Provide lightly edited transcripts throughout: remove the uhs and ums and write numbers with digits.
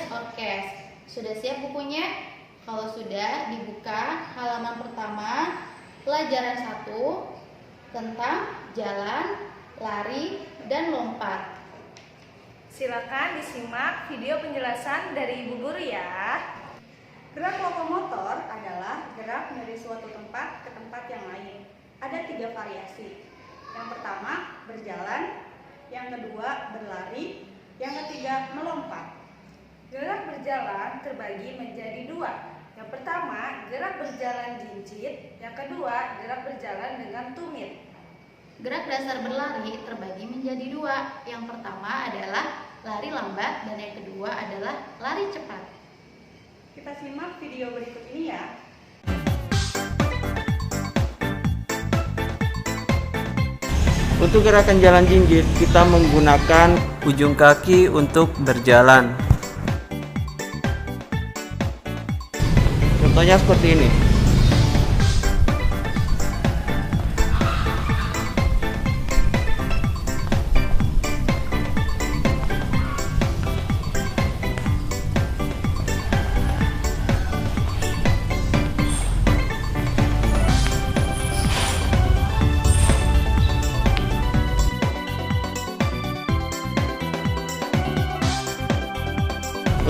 Jazz Orkes. Sudah siap bukunya? Kalau sudah, dibuka halaman pertama, pelajaran 1 tentang jalan, lari, dan lompat. Silakan disimak video penjelasan dari Ibu Guru ya. Gerak lokomotor adalah gerak dari suatu tempat ke tempat yang lain. Ada 3 variasi. Yang pertama, berjalan. Yang kedua, berlari. Yang ketiga, melompat. Gerak berjalan terbagi menjadi 2. Yang pertama, gerak berjalan jinjit. Yang kedua, gerak berjalan dengan tumit. Gerak dasar berlari terbagi menjadi 2. Yang pertama adalah lari lambat dan yang kedua adalah lari cepat. Kita simak video berikut ini ya. Untuk gerakan jalan jinjit, kita menggunakan ujung kaki untuk berjalan. Contohnya seperti ini.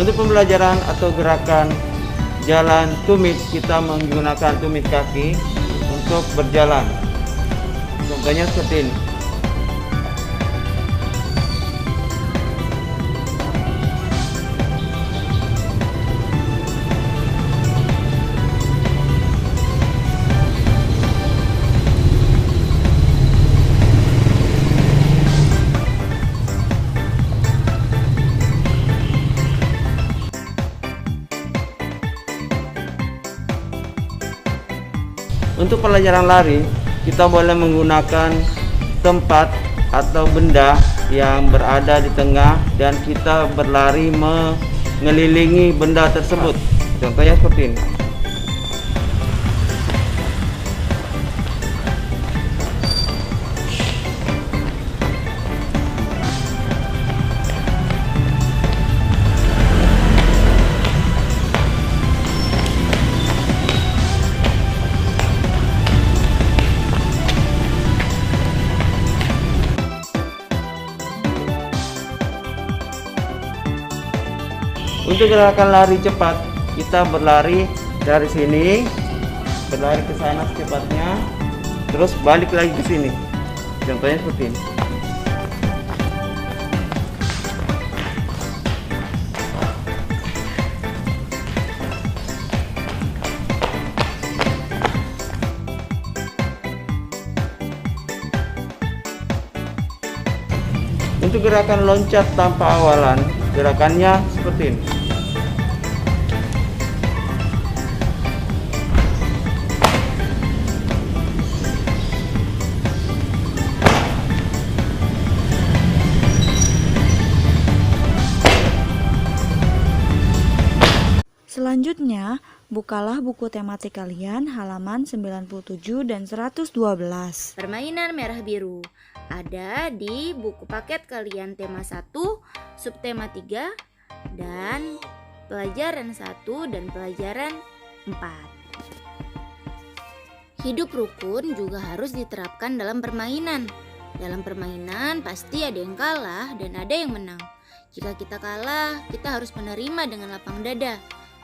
Untuk pembelajaran atau gerakan jalan tumit, kita menggunakan tumit kaki untuk berjalan. Contohnya seperti ini. Untuk pelajaran lari, kita boleh menggunakan tempat atau benda yang berada di tengah dan kita berlari mengelilingi benda tersebut. Contohnya seperti ini. Untuk gerakan lari cepat, kita berlari dari sini, berlari ke sana secepatnya, terus balik lagi ke sini. Contohnya seperti ini. Untuk gerakan loncat tanpa awalan, gerakannya seperti ini. Selanjutnya, bukalah buku tematik kalian halaman 97 dan 112. Permainan merah biru ada di buku paket kalian tema 1, subtema 3, dan pelajaran 1 dan pelajaran 4. Hidup rukun juga harus diterapkan dalam permainan. Dalam permainan pasti ada yang kalah dan ada yang menang. Jika kita kalah, kita harus menerima dengan lapang dada.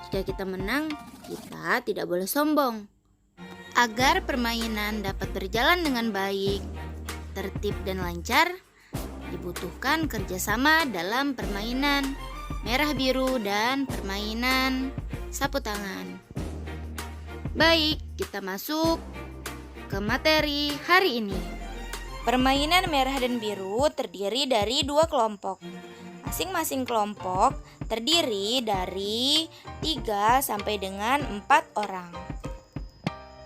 Jika kita menang, kita tidak boleh sombong. Agar permainan dapat berjalan dengan baik, tertib dan lancar, dibutuhkan kerjasama dalam permainan merah biru dan permainan sapu tangan. Baik, kita masuk ke materi hari ini. Permainan merah dan biru terdiri dari 2 kelompok. Masing-masing kelompok terdiri dari 3 sampai dengan 4 orang.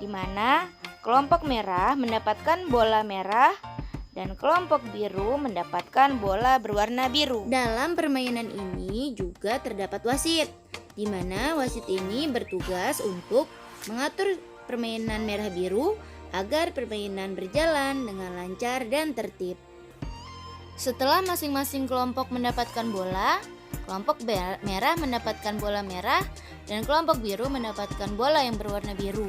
Di mana kelompok merah mendapatkan bola merah dan kelompok biru mendapatkan bola berwarna biru. Dalam permainan ini juga terdapat wasit, di mana wasit ini bertugas untuk mengatur permainan merah biru agar permainan berjalan dengan lancar dan tertib. Setelah masing-masing kelompok mendapatkan bola, Kelompok merah mendapatkan bola merah dan kelompok biru mendapatkan bola yang berwarna biru.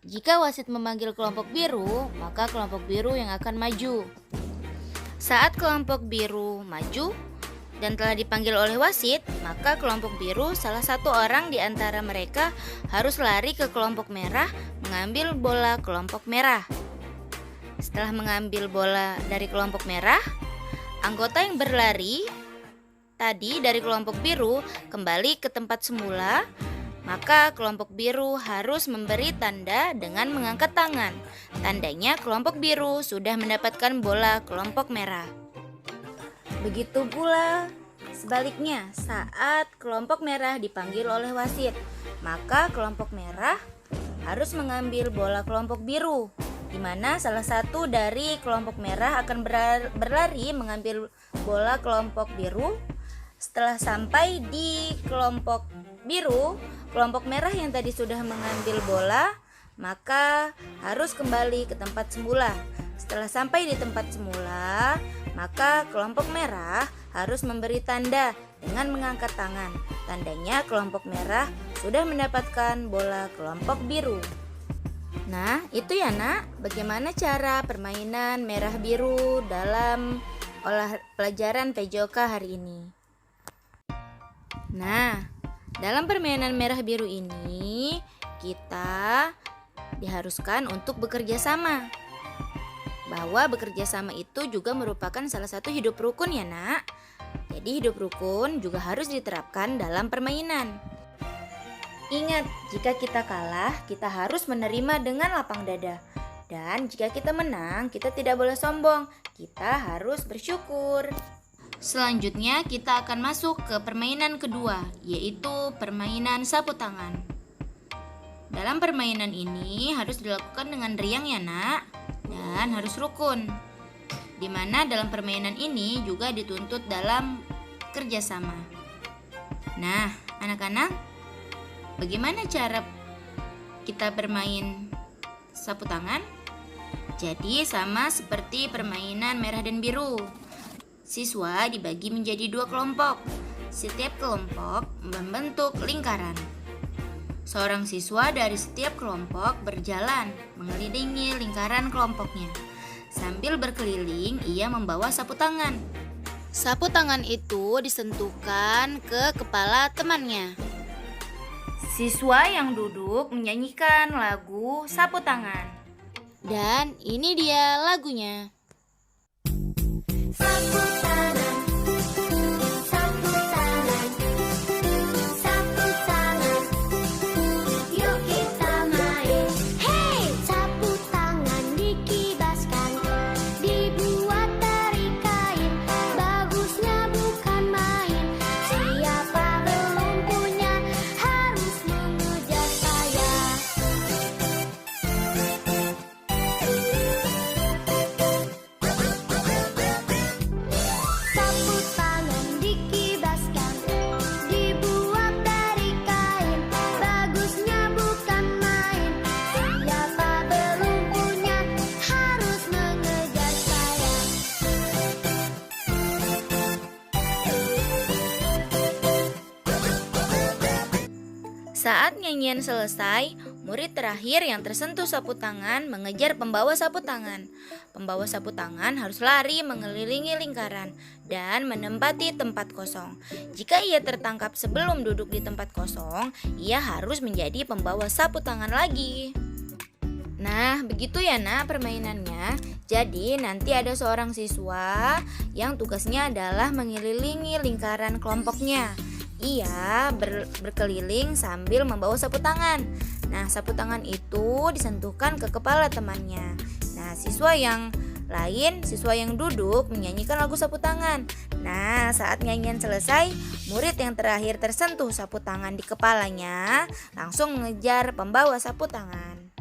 Jika wasit memanggil kelompok biru, maka kelompok biru yang akan maju. Saat kelompok biru maju dan telah dipanggil oleh wasit, maka kelompok biru salah satu orang di antara mereka harus lari ke kelompok merah mengambil bola kelompok merah. Setelah mengambil bola dari kelompok merah, anggota yang berlari tadi dari kelompok biru kembali ke tempat semula, maka kelompok biru harus memberi tanda dengan mengangkat tangan. Tandanya kelompok biru sudah mendapatkan bola kelompok merah. Begitu pula sebaliknya, saat kelompok merah dipanggil oleh wasit, maka kelompok merah harus mengambil bola kelompok biru, di mana salah satu dari kelompok merah akan berlari mengambil bola kelompok biru. Setelah sampai di kelompok biru, kelompok merah yang tadi sudah mengambil bola, maka harus kembali ke tempat semula. Setelah sampai di tempat semula, maka kelompok merah harus memberi tanda dengan mengangkat tangan. Tandanya kelompok merah sudah mendapatkan bola kelompok biru. Nah, itu ya nak, bagaimana cara permainan merah biru dalam pelajaran PJOK hari ini. Nah, dalam permainan merah biru ini kita diharuskan untuk bekerja sama. Bahwa bekerja sama itu juga merupakan salah satu hidup rukun ya nak. Jadi hidup rukun juga harus diterapkan dalam permainan. Ingat, jika kita kalah, kita harus menerima dengan lapang dada. Dan jika kita menang, kita tidak boleh sombong. Kita harus bersyukur. Selanjutnya kita akan masuk ke permainan kedua, yaitu permainan sapu tangan. Dalam permainan ini harus dilakukan dengan riang ya nak, dan harus rukun. Dimana dalam permainan ini juga dituntut dalam kerjasama. Nah, anak-anak, bagaimana cara kita bermain sapu tangan? Jadi sama seperti permainan merah dan biru. Siswa dibagi menjadi 2 kelompok. Setiap kelompok membentuk lingkaran. Seorang siswa dari setiap kelompok berjalan mengelilingi lingkaran kelompoknya. Sambil berkeliling, ia membawa sapu tangan. Sapu tangan itu disentuhkan ke kepala temannya. Siswa yang duduk menyanyikan lagu sapu tangan. Dan ini dia lagunya. Sapu tangan, sapu tangan, sapu tangan, yuk kita main. Hey! Sapu tangan dikibaskan, dibuat dari kain. Bagusnya bukan main, siapa belum punya harus mengejar saya. Sapu tangan dikibaskan, dibuat dari kain. Bagusnya bukan main, siapa belum punya harus mengejar saya. Saat nyanyian selesai, murid terakhir yang tersentuh sapu tangan mengejar pembawa sapu tangan. Pembawa sapu tangan harus lari mengelilingi lingkaran dan menempati tempat kosong. Jika ia tertangkap sebelum duduk di tempat kosong, ia harus menjadi pembawa sapu tangan lagi. Nah, begitu ya nak permainannya. Jadi nanti ada seorang siswa yang tugasnya adalah mengelilingi lingkaran kelompoknya. Ia berkeliling sambil membawa sapu tangan. Nah, sapu tangan itu disentuhkan ke kepala temannya. Nah, siswa yang lain, siswa yang duduk menyanyikan lagu sapu tangan. Nah, saat nyanyian selesai, murid yang terakhir tersentuh sapu tangan di kepalanya langsung mengejar pembawa sapu tangan.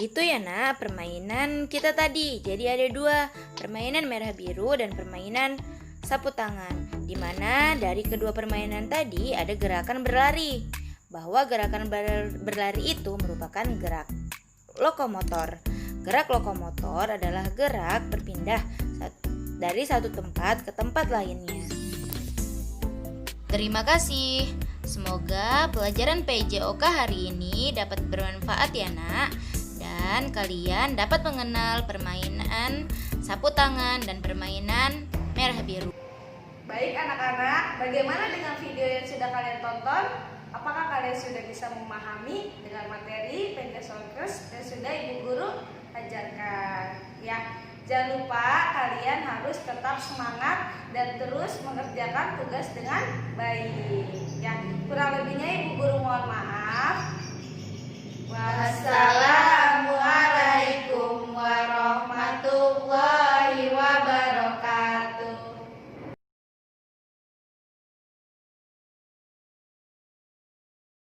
Itu ya nak permainan kita tadi. Jadi ada 2, permainan merah biru dan permainan sapu tangan, di mana dari kedua permainan tadi ada gerakan berlari. Bahwa gerakan berlari itu merupakan gerak lokomotor. Gerak lokomotor adalah gerak berpindah dari satu tempat ke tempat lainnya. Terima kasih. Semoga pelajaran PJOK hari ini dapat bermanfaat ya nak. Dan kalian dapat mengenal permainan sapu tangan dan permainan merah biru. Baik anak-anak, bagaimana dengan video yang sudah kalian tonton? Apakah kalian sudah bisa memahami dengan materi Penjasolkes yang sudah Ibu Guru ajarkan? Ya, jangan lupa kalian harus tetap semangat dan terus mengerjakan tugas dengan baik. Ya, kurang lebihnya Ibu Guru mohon maaf.